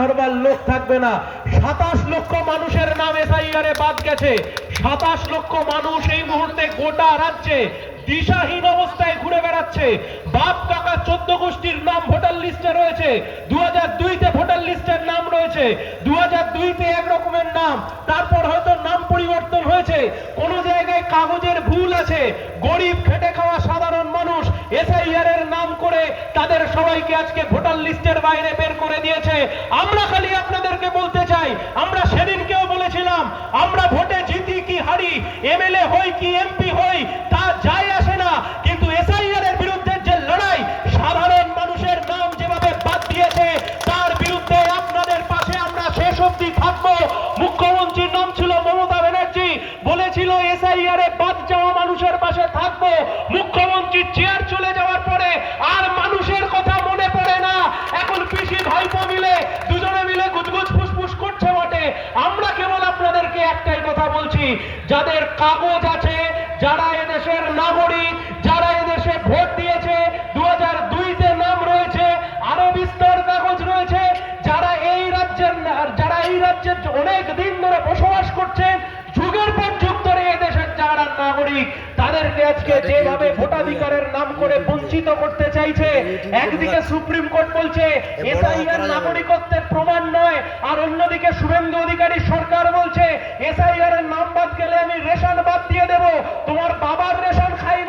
ধরবার লোক থাকবে না। 27 লক্ষ মানুষের নাম এসআইআরে বাদ গেছে। 27 লক্ষ মানুষ এই মুহূর্তে গোটা রাজ্যে দিশাহীন অবস্থায় ঘুরে বেড়াচ্ছে। বাপ কাকা 14 গোষ্ঠীর নাম ভোটার লিস্টে রয়েছে, 2002-তে ভোটার লিস্টের নাম রয়েছে, 2002-তে এক রকমের নাম, তারপর হয়তো নাম পরিবর্তন হয়েছে, কোন জায়গায় কাগজের ভুল আছে। গরিব খেটে খাওয়া সাধারণ মানুষ এসআইআর এর নাম করে তাদের সবাইকে আজকে ভোটার লিস্টের বাইরে বের করে দিয়েছে। আমরা খালি আপনাদেরকে বলতে চাই, আমরা সেদিনকেও বলেছিলাম, আমরা ভোটে জিতি কি হারি, এমএলএ হই কি এমপি হই তা যায় আসে না, কিন্তু এসআইআর এর বিরুদ্ধে যে লড়াই সাধারণ মানুষের নাম যেভাবে বাদ দিয়েছে তার বিরুদ্ধে আপনাদের পাশে আমরা শেষ অবধি থাকবো। মুখ্যমন্ত্রীর নাম ছিল মমতা ব্যানার্জি, বলেছিল এসআইআর এ বাদ যাওয়া মানুষের পাশে থাকবো। মুখ্যমন্ত্রী চেয়ার চলে যাওয়ার পরে আর মানুষের কথা মনে পড়ে না। এখন পিসি ভাইপো মিলে দুজনে মিলে গুজগুজ ফুসফুস করছে বটে। আমরা কেবল আপনাদেরকে একটাই কথা বলছি, যাদের কাগজ আছে, যারা এদেশের নাগরিক, যারা এদেশে ভোট দিয়েছে, 2002-তে নাম রয়েছে, আরো বিস্তর কাগজ রয়েছে, যারা এই রাজ্যের অনেক দিন ধরে বসবাস করছেন, যুগের পর যুগ ধরে এদেশের যারা নাগরিক, তাদেরকে আজকে যেভাবে ভোটাধিকারের নাম করে বঞ্চিত করতে চাইছে। একদিকে সুপ্রিম কোর্ট বলছে এসআইআর নাগরিকত্বের প্রমাণ নয়, আর অন্যদিকে শুভেন্দু অধিকারী সরকার বলছে এসআইআর এর নাম বাদ গেলে আমি রেশন বাদ দিয়ে দেব। তোমার বাবার রেশন খাই না।